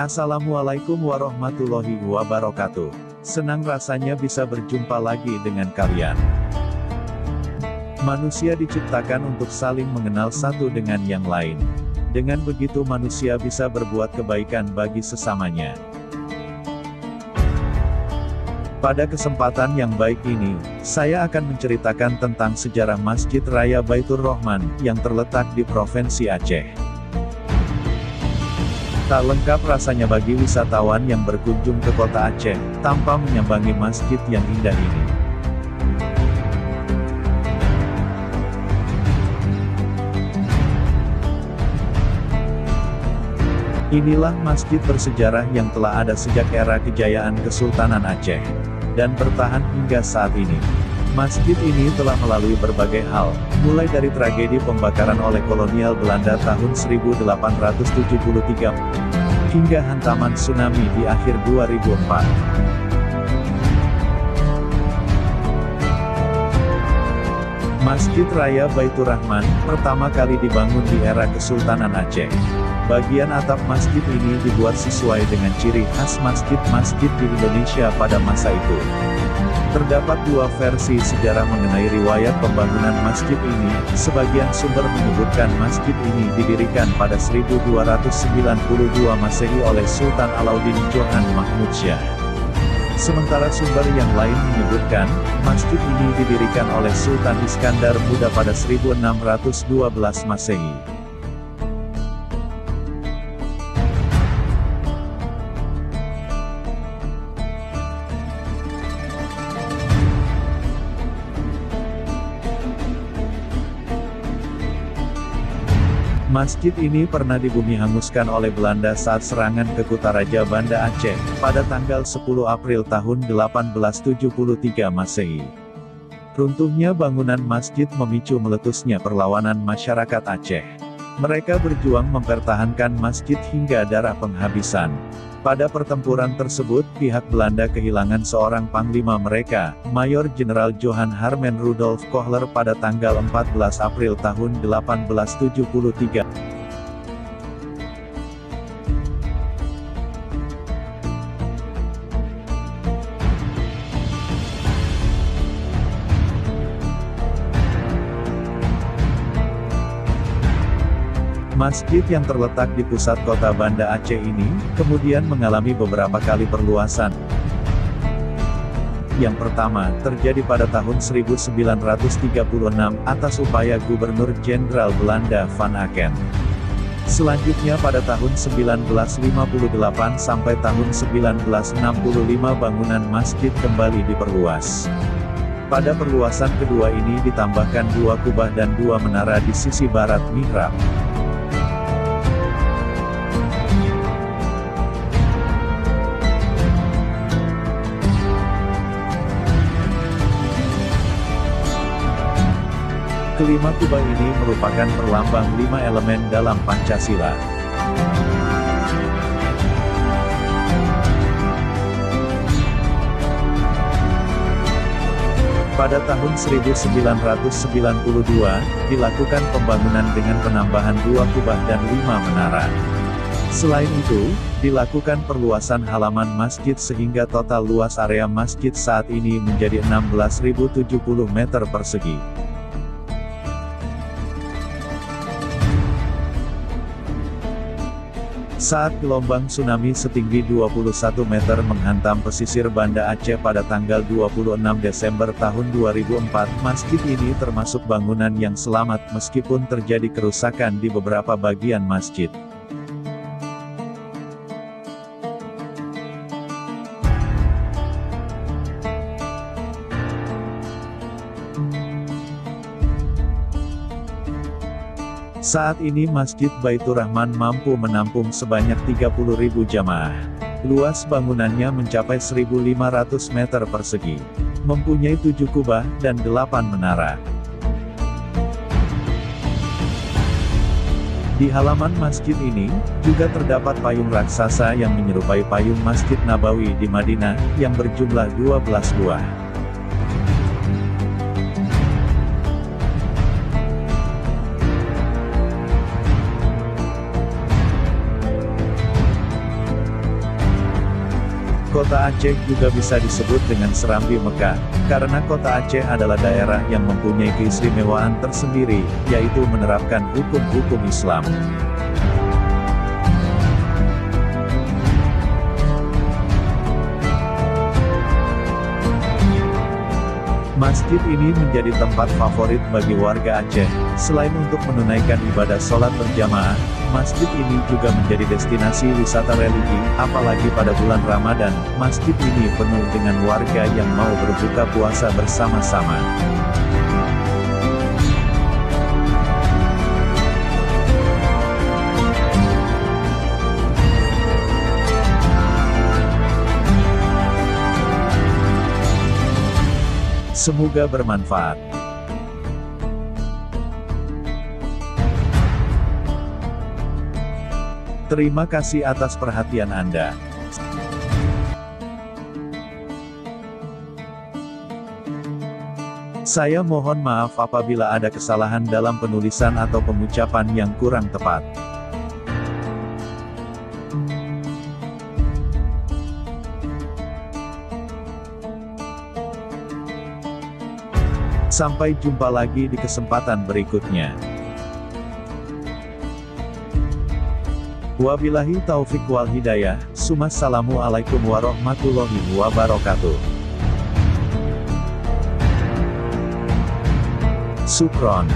Assalamualaikum warahmatullahi wabarakatuh. Senang rasanya bisa berjumpa lagi dengan kalian. Manusia diciptakan untuk saling mengenal satu dengan yang lain. Dengan begitu manusia bisa berbuat kebaikan bagi sesamanya. Pada kesempatan yang baik ini, saya akan menceritakan tentang sejarah Masjid Raya Baitur Rahman, yang terletak di Provinsi Aceh. Tak lengkap rasanya bagi wisatawan yang berkunjung ke kota Aceh, tanpa menyambangi masjid yang indah ini. Inilah masjid bersejarah yang telah ada sejak era kejayaan Kesultanan Aceh, dan bertahan hingga saat ini. Masjid ini telah melalui berbagai hal, mulai dari tragedi pembakaran oleh kolonial Belanda tahun 1873, hingga hantaman tsunami di akhir 2004. Masjid Raya Baitur Rahman, pertama kali dibangun di era Kesultanan Aceh. Bagian atap masjid ini dibuat sesuai dengan ciri khas masjid-masjid di Indonesia pada masa itu. Terdapat dua versi sejarah mengenai riwayat pembangunan masjid ini. Sebagian sumber menyebutkan masjid ini didirikan pada 1292 Masehi oleh Sultan Alauddin Johan Mahmud Shah. Sementara sumber yang lain menyebutkan, masjid ini didirikan oleh Sultan Iskandar Muda pada 1612 Masehi. Masjid ini pernah dibumi hanguskan oleh Belanda saat serangan ke Kutaraja Banda Aceh, pada tanggal 10 April tahun 1873 Masehi. Runtuhnya bangunan masjid memicu meletusnya perlawanan masyarakat Aceh. Mereka berjuang mempertahankan masjid hingga darah penghabisan. Pada pertempuran tersebut, pihak Belanda kehilangan seorang panglima mereka, Mayor Jenderal Johan Harmen Rudolf Kohler pada tanggal 14 April tahun 1873. Masjid yang terletak di pusat kota Banda Aceh ini, kemudian mengalami beberapa kali perluasan. Yang pertama, terjadi pada tahun 1936, atas upaya Gubernur Jenderal Belanda Van Aken. Selanjutnya pada tahun 1958 sampai tahun 1965 bangunan masjid kembali diperluas. Pada perluasan kedua ini ditambahkan 2 kubah dan 2 menara di sisi barat mihrab. Kelima kubah ini merupakan perlambang 5 elemen dalam Pancasila. Pada tahun 1992, dilakukan pembangunan dengan penambahan 2 kubah dan 5 menara. Selain itu, dilakukan perluasan halaman masjid sehingga total luas area masjid saat ini menjadi 16.070 meter persegi. Saat gelombang tsunami setinggi 21 meter menghantam pesisir Banda Aceh pada tanggal 26 Desember tahun 2004, masjid ini termasuk bangunan yang selamat meskipun terjadi kerusakan di beberapa bagian masjid. Saat ini Masjid Baitur Rahman mampu menampung sebanyak 30.000 jamaah. Luas bangunannya mencapai 1.500 meter persegi. Mempunyai 7 kubah dan 8 menara. Di halaman masjid ini, juga terdapat payung raksasa yang menyerupai payung Masjid Nabawi di Madinah, yang berjumlah 12 buah. Kota Aceh juga bisa disebut dengan Serambi Mekah, karena Kota Aceh adalah daerah yang mempunyai keistimewaan tersendiri, yaitu menerapkan hukum-hukum Islam. Masjid ini menjadi tempat favorit bagi warga Aceh. Selain untuk menunaikan ibadah sholat berjamaah, masjid ini juga menjadi destinasi wisata religi, apalagi pada bulan Ramadan. Masjid ini penuh dengan warga yang mau berbuka puasa bersama-sama. Semoga bermanfaat. Terima kasih atas perhatian Anda. Saya mohon maaf apabila ada kesalahan dalam penulisan atau pengucapan yang kurang tepat. Sampai jumpa lagi di kesempatan berikutnya. Wabillahi taufik wal hidayah. Assalamualaikum warahmatullahi wabarakatuh. Sukron.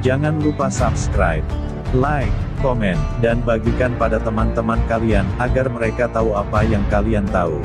Jangan lupa subscribe, like, komen, dan bagikan pada teman-teman kalian, agar mereka tahu apa yang kalian tahu.